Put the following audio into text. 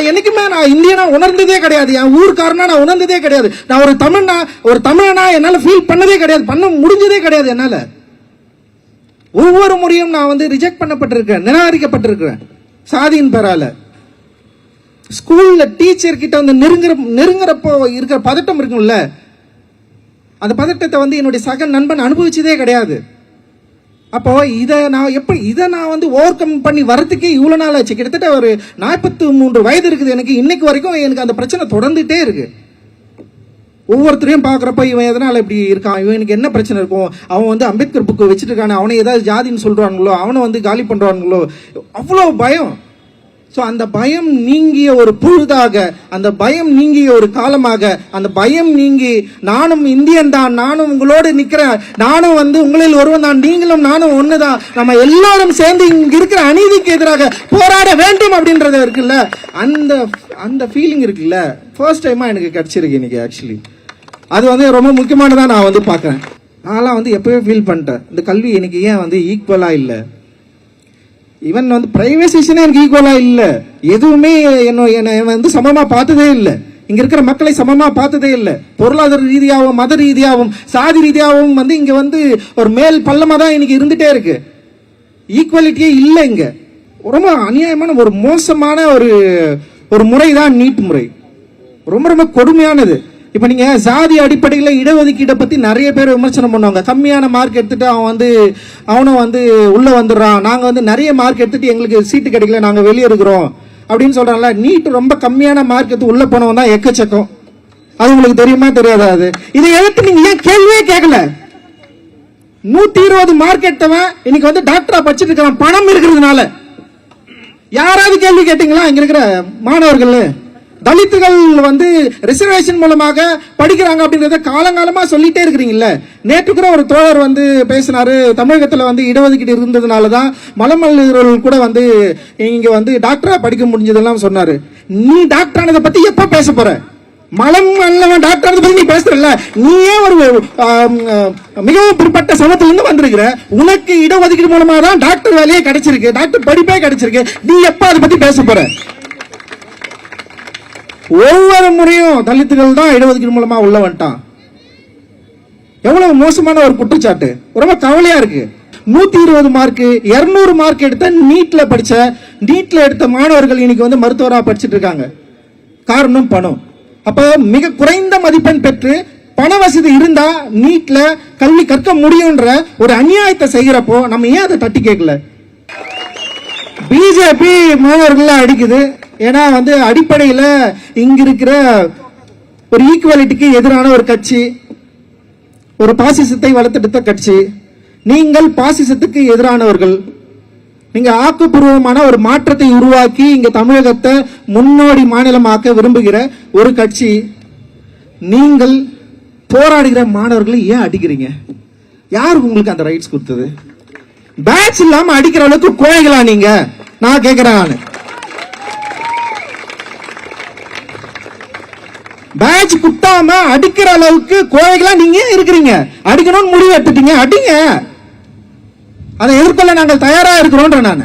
என்னைக்குமே நான் இந்தியனா உணர்ந்ததே கிடையாது. என் ஊருக்காரனா நான் உணர்ந்ததே கிடையாது. நான் ஒரு தமிழனா என்னால ஃபீல் பண்ணதே கிடையாது, பண்ண முடிஞ்சதே கிடையாது என்னால. ஒவ்வொரு முறையும் நான் வந்து ரிஜெக்ட் பண்ணப்பட்டிருக்கேன், நிராகரிக்கப்பட்டிருக்கிறேன் சாதியின் பெறால. ஸ்கூல்ல டீச்சர் கிட்ட வந்து நெருங்குறப்போ இருக்கிற பதட்டம் இருக்கும்ல, அந்த பதட்டத்தை வந்து என்னுடைய சக நண்பன் அனுபவிச்சதே கிடையாது. அப்போ இதை நான் வந்து ஓவர் கம் பண்ணி வரதுக்கே இவ்வளவு நாள் ஆச்சு. கிட்டத்தட்ட ஒரு 43 வயது இருக்குது எனக்கு. இன்னைக்கு வரைக்கும் எனக்கு அந்த பிரச்சனை தொடர்ந்துட்டே இருக்கு. ஒவ்வொருத்தரையும் பார்க்குறப்ப இவன் எதனால இப்படி இருக்கான், இவனுக்கு என்ன பிரச்சனை இருக்கும், அவன் வந்து அம்பேத்கர் புக்கு வச்சுட்டு இருக்கானே, அவனை ஏதாவது ஜாதின்னு சொல்றானுங்களோ, அவனை வந்து காலி பண்றானுங்களோ, அவ்வளோ பயம். ஸோ அந்த பயம் நீங்கிய ஒரு பொழுதாக, அந்த பயம் நீங்கிய ஒரு காலமாக, அந்த பயம் நீங்கி நானும் இந்தியன் தான், நானும் உங்களோடு நிற்கிறேன், நானும் வந்து உங்களில் ஒருவன் தான், நீங்களும் நானும் ஒண்ணுதான், நம்ம எல்லாரும் சேர்ந்து இங்க இருக்கிற அநீதிக்கு எதிராக போராட வேண்டும் அப்படின்றது இருக்குல்ல, அந்த ஃபீலிங் இருக்குல்ல, ஃபர்ஸ்ட் டைமா எனக்கு கிடைச்சிருக்கு இன்னைக்கு. ஆக்சுவலி அது வந்து ரொம்ப முக்கியமானதா நான் வந்து பார்க்குறேன். நான்லாம் வந்து எப்பவே ஃபீல் பண்ணிட்டேன், இந்த கல்வி எனக்கு ஏன் வந்து ஈக்குவலா இல்லை, ஈவன் வந்து பிரைவேசேஷனே எனக்கு ஈக்குவலா இல்லை, எதுவுமே என்னை வந்து சமமா பார்த்ததே இல்லை, இங்க இருக்கிற மக்களை சமமா பார்த்ததே இல்லை, பொருளாதார ரீதியாகவும் மத ரீதியாகவும் சாதி ரீதியாகவும் வந்து இங்க வந்து ஒரு மேல் பள்ளமா தான் இன்னைக்கு இருந்துட்டே இருக்கு. ஈக்குவாலிட்டியே இல்லை இங்க. ரொம்ப அநியாயமான ஒரு மோசமான ஒரு முறை தான் நீட் முறை. ரொம்ப ரொம்ப கொடுமையானது. இப்ப நீங்க சாதி அடிப்படையில் இடஒதுக்கீட்டை பத்தி நிறைய பேர் விமர்சனம் பண்ணுவாங்க. கம்மியான மார்க் எடுத்துட்டு அவனும் வந்து உள்ள வந்துடுறான், நாங்க வந்து நிறைய மார்க் எடுத்துட்டு எங்களுக்கு சீட்டு கிடைக்கல, நாங்க வெளியே இருக்கிறோம் அப்படின்னு சொல்றாங்கல்ல. நீட் ரொம்ப கம்மியான மார்க் எடுத்து உள்ள போனவன் தான் எக்கச்சக்கம். அது உங்களுக்கு தெரியுமா தெரியாதா? அது இதை எதிர்த்து நீங்க ஏன் கேள்வியே கேட்கல? 120 மார்க் எடுத்தவன் இன்னைக்கு வந்து டாக்டரா படிச்சுட்டு இருக்கான் பணம் இருக்கிறதுனால. யாராவது கேள்வி கேட்டீங்களா? இங்க இருக்கிற மாணவர்கள் தலித்துகள் வந்து ரிசர்வேஷன் மூலமாக படிக்கிறாங்க அப்படின்றத காலங்காலமா சொல்லிட்டே இருக்கிறீங்கல்ல. நேற்று கூட ஒரு தோழர் வந்து பேசினாரு, தமிழகத்துல வந்து இடஒதுக்கீடு இருந்ததுனாலதான் மலமல்லர்கள் கூட வந்து இங்க வந்து டாக்டரா படிக்க முடிஞ்சதெல்லாம் சொன்னாரு. நீ டாக்டர் ஆனதை பத்தி எப்ப பேச போற? மலம் அல்லவன் டாக்டர் ஆனதை பத்தி நீ பேசுறல. நீயே ஒரு மிகவும் பிற்பட்ட சமத்துல இருந்து வந்திருக்கிற, உனக்கு இடஒதுக்கீடு மூலமா தான் டாக்டர் வேலையே கிடைச்சிருக்கு, டாக்டர் படிப்பே கிடைச்சிருக்கு. நீ எப்ப அதை பத்தி பேச போற? ஒவ்வொரு முறையும் தலித்துகள் தான் இடஒதுக்கீடு மூலமா உள்ள வந்துட்டான். எவ்வளவு மோசமான ஒரு குற்றச்சாட்டு. ரொம்ப கவலையா இருக்கு. 120 மார்க் 200 மார்க் எடுத்த நீட்ல எடுத்த மாணவர்கள் இன்னைக்கு வந்து மருத்துவரா படிச்சுட்டு இருக்காங்க. காரணம் பணம். அப்ப மிக குறைந்த மதிப்பெண் பெற்று பண வசதி இருந்தா நீட்ல கல்வி கற்க முடியும்ன்ற ஒரு அநியாயத்தை செய்கிறப்போ நம்ம ஏன் அதை தட்டி கேட்கல? பிஜேபி மாணவர்கள் அடிக்குது. ஏன்னா வந்து அடிப்படையில் இங்க இருக்கிற ஒரு ஈக்குவாலிட்டிக்கு எதிரான ஒரு கட்சி, ஒரு பாசிசத்தை வளர்த்தெடுத்த கட்சி. நீங்கள் பாசிசத்துக்கு எதிரானவர்கள். நீங்க ஆக்கப்பூர்வமான ஒரு மாற்றத்தை உருவாக்கி இங்க தமிழகத்தை முன்னோடி மாநிலமாக்க விரும்புகிற ஒரு கட்சி. நீங்கள் போராடுகிற மாணவர்களை ஏன் அடிக்கிறீங்க? யாருக்கு உங்களுக்கு அந்த ரைட்ஸ் கொடுத்தது? பேட்ச் இல்லாம அடிக்கிற அளவுக்கு கோழைகளா நீங்க? நான் கேட்கிறேன். பேட்ச் குட்டாம அடிக்கிற அளவுக்கு கோழைகளா நீங்க இருக்கிறீங்க. அடிக்கணும்னு முடிவு எடுத்துட்டீங்க, அடிங்க. அதை எதிர்கொள்ள நாங்கள் தயாரா இருக்கிறோம். நான்